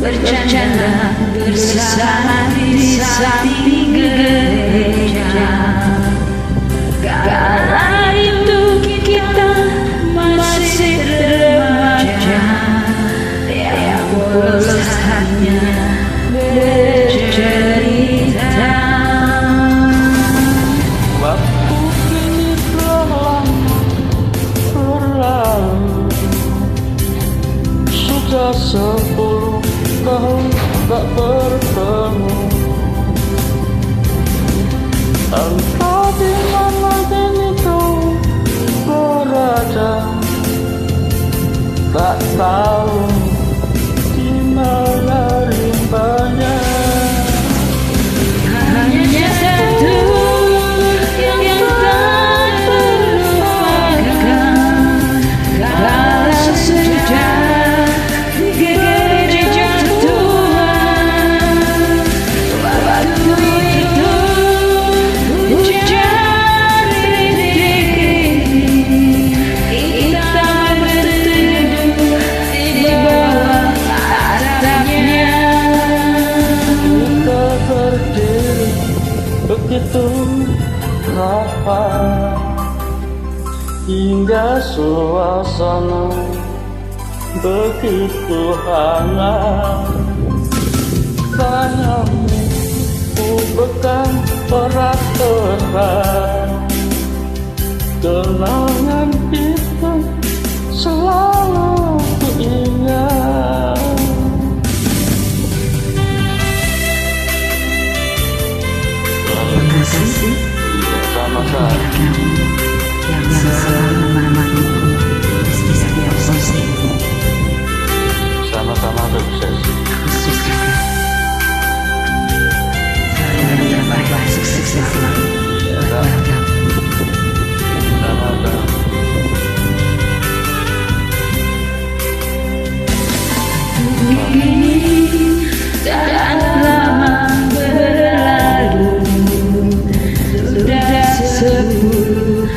bercanda bersama di samping gereja. Kala itu kita masih remaja, yang polos hanya bercerita. Waktu kini telah berlalu, sudah 10 tahun tak bertemu. Entah di mana kini kau berada, tak tahu di mana rimbanya. Hanya satu yang tak terlupakan, kala sejarah di gereja Tuhan. Waktu itu hujan rintik, kita berteduh di bawah atapnya. Kita berdiri begitu rapat, hingga suasana begitu hangat. Tanganmu ku pegang erat-erat, kenangan itu selalu ku ingat. Terima kasih Sama-sama. yang selalu menemani meski setiap posisi. Sama-sama sukses. Khusus juga selalu yang terbaik, sukses selalu buat kamu. Sama-sama. Kini tak lama berlalu, sudah 10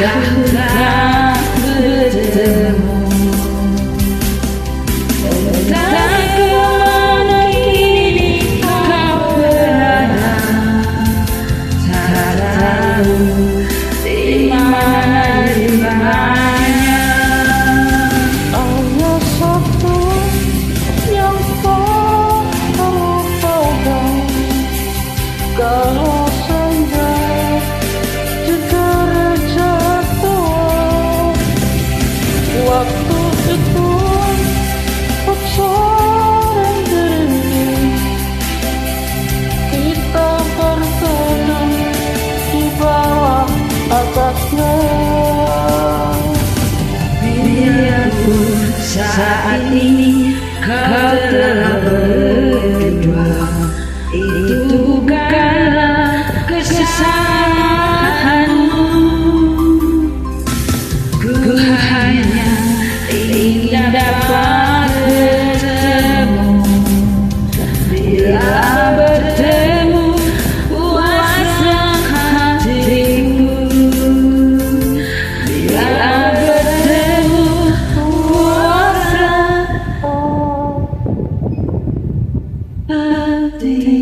tahun tak bertemu. Entah kemana kini kau berada, tak tahu di mana rimbanya. Hanya satu yang tak terlupakan, kalau senja di gereja Tuhan. Waktu itu hujan rintik, kita berteduh di bawah atapnya. Biarpun saat ini kau telah berdua, itu bukanlah kesalahanmu. Ku hanya ingin dapat bertemu. Bila bertemu puaslah hatiku. Bila bertemu puaslah hatiku.